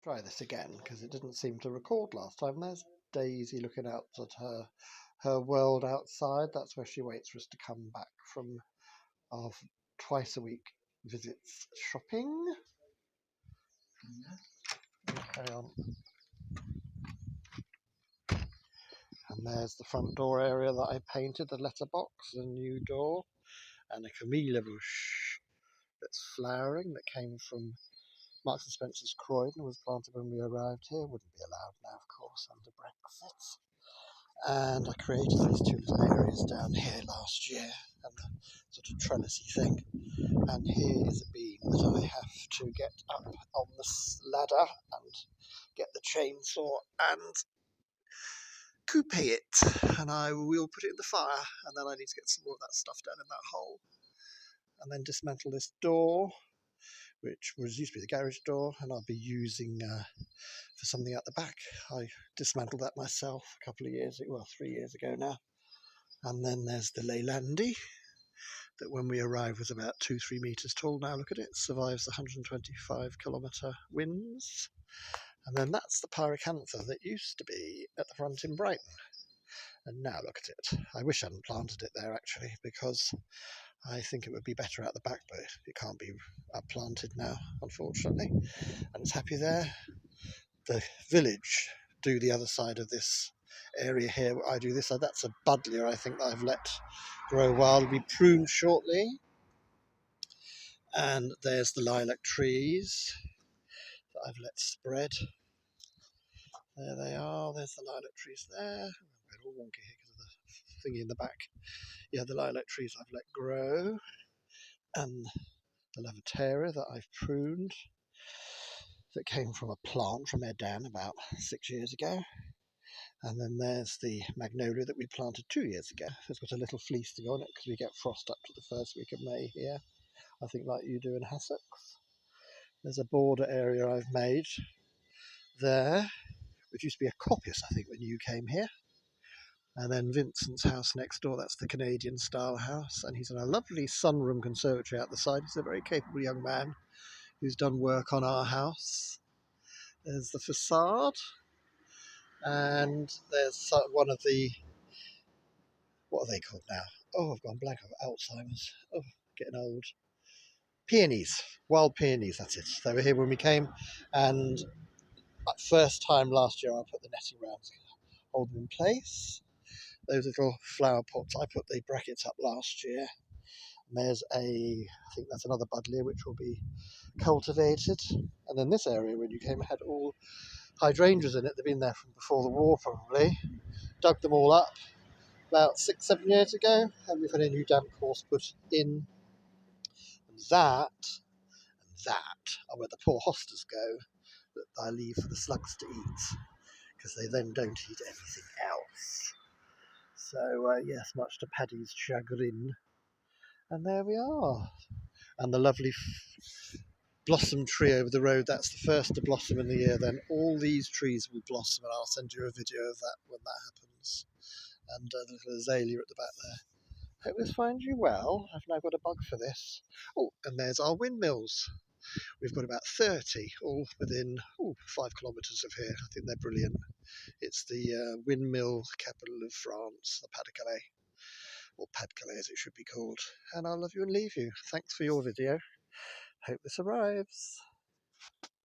Try this again because it didn't seem to record last time. There's Daisy looking out at her world outside. That's where she waits for us to come back from our twice a week visits shopping. Carry on. And there's the front door area that I painted, the letterbox, the new door, and a camellia bush that's flowering that came from Marks and Spencer's Croydon, was planted when we arrived here. Wouldn't be allowed now, of course, under Brexit. And I created these two little areas down here last year, and a sort of trellisy thing. And here is a beam that I have to get up on this ladder and get the chainsaw and coupe it, and I will put it in the fire, and then I need to get some more of that stuff down in that hole, and then dismantle this door, which used to be the garage door, and I'll be using for something at the back. I dismantled that myself a couple of years ago, well, 3 years ago now. And then there's the Leylandii that when we arrived was about 2-3 metres tall. Now look at it, survives the 125-kilometre winds. And then that's the Pyracantha that used to be at the front in Brighton. And now look at it. I wish I hadn't planted it there actually, because I think it would be better out the back, but it can't be planted now, unfortunately. And it's happy there. The village do the other side of this area here. I do this side. That's a buddleia, I think, that I've let grow wild. It'll be pruned shortly. And there's the lilac trees that I've let spread. There they are. There's the lilac trees there. I'm all wonky here because of the thingy in the back. Yeah, the lilac trees I've let grow. And the lavateria that I've pruned, that came from a plant from Edan about 6 years ago. And then there's the magnolia that we planted 2 years ago. It's got a little fleece to go on it because we get frost up to the first week of May here, I think, like you do in Hassocks. There's a border area I've made there, which used to be a coppice, I think, when you came here. And then Vincent's house next door, that's the Canadian style house, and he's in a lovely sunroom conservatory out the side. He's a very capable young man who's done work on our house. There's the facade, and there's one of the, what are they called now? Oh, I've gone blank, I've got Alzheimer's. Oh, getting old. Peonies, wild peonies, that's it. They were here when we came, and first time last year I put the netting around to hold them in place. Those little flower pots, I put the brackets up last year. And there's I think that's another buddleia which will be cultivated. And then this area when you came had all hydrangeas in it. They've been there from before the war probably. Dug them all up about 6-7 years ago, and we've had a new damp course put in. And that are where the poor hostas go that I leave for the slugs to eat, because they then don't eat anything else. So yes, much to Paddy's chagrin. And there we are. And the lovely blossom tree over the road, that's the first to blossom in the year. Then all these trees will blossom, and I'll send you a video of that when that happens. And the little azalea at the back there. Hope this finds you well. I've now got a bug for this. Oh, and there's our windmills. We've got about 30, all within 5 kilometres of here. I think they're brilliant. It's the windmill capital of France, the Pas de Calais, or Pas de Calais as it should be called. And I'll love you and leave you. Thanks for your video. Hope this arrives.